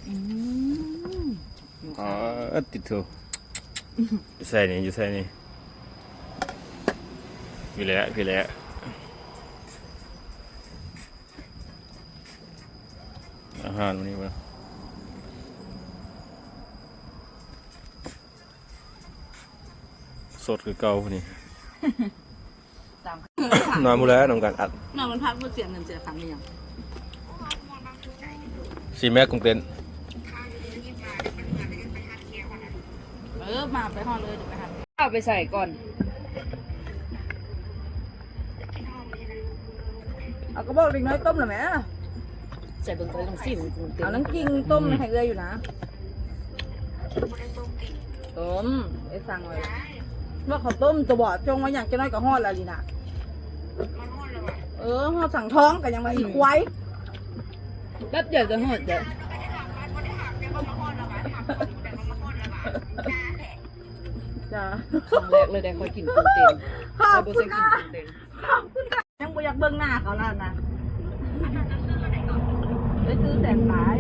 อ๋อติดถูกอยู่ใส่นี่อยู่ใส่นี่พี่แล้วอาหารวันนี้วะสดคือเก่าคนนี้ ตาม นอนหมดแล้วนอนกันอัด นอนมันพักเพื่อเสียเงินเสียคำนี่ยัง ซีแม็กกุ้งเต้น มาไปห้องเลยเดี๋ยวไปหาเอาไปใส่ก่อนเอากระบอกเล็กน้อยต้มหรือไหมใส่เบิ่งไปลงซิมเอาน้ำกิ้งต้มให้เกลืออยู่นะต้มไอ้สั่งเลยว่าเขาต้มจะบอกจงมาอย่างจะน้อยกับห่อละลีน่ะห่อสั่งท้องกันยังมาอีกไว้แป๊บเดียวจะห่อเดี๋ยวจ้าครั้งแรกเลยได้คอยกินกุ้งเต้นขอบคุณค่ะขอบคุณค่ะยังบ่อยากเบิ่งหน้าเขาแล้วนะไปซื้อแสนปลาย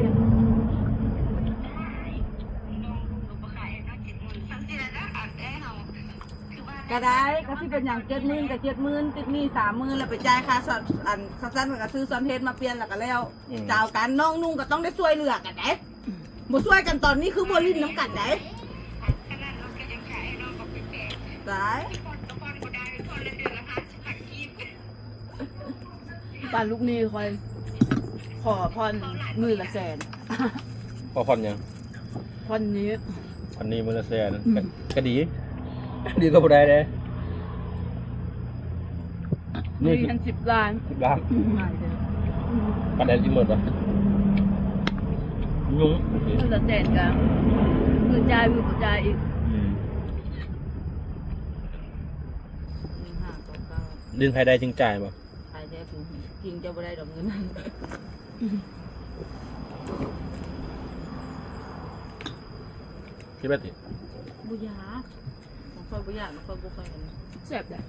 ก็ได้ก็ที่เป็นอย่าง70,000กับ70,000ติดหนี้30,000แล้วไปจ่ายค่าสอนอันค่าสั้นก็ซื้อซอนเทสมาเปลี่ยนแล้วก็แล้วเจ้ากันน้องนุ่งก็ต้องได้ช่วยเหลือกันได้บ่ช่วยกันตอนนี้คือบ่ลิ้นน้ำกันได้ได้ปานลูกนี้คอยขอพรมือละแสน พอผ่อนยัง พรนี้ อันนี้มือละแสนก็ดีดีก็พอได้เลยนี่ มีทั้ง10 ล้าน 10 ล้านประเด็นที่หมดวะยุ่ง มือละแสนกันมือจ่ายมือบ่จ่ายอีกดินภายใดจึงจ่ายบ่ ใช่แท้คุณกินจะบ่ได้ดอกเงินนั้น คิดว่าติ บุญยาของคอยบุญยาของคอยบุญคอยกันแซ่บเลย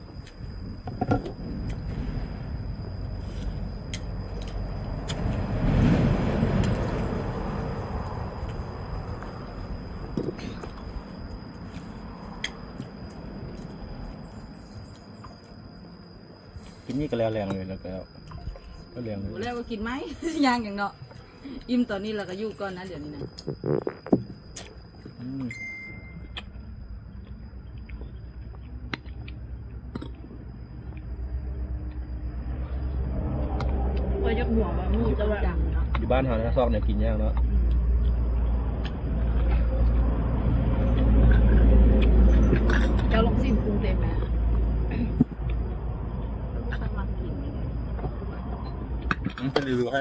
กินนี่ก็แล้วแรงเลยแล้วก็แรงเลย แล้วก็กินไหม ย่างอย่างเนาะอิ่มตอนนี้เราก็อยู่ก่อนนะเดี๋ยวนี้นะคอยยกหัวมามูจะว่าดังเนาะ อยู่บ้านหาเนื้อซอกเนี่ยกินยากเนาะ เจ้าลองซิมปรุงเต็มไหมจะรีวิวให้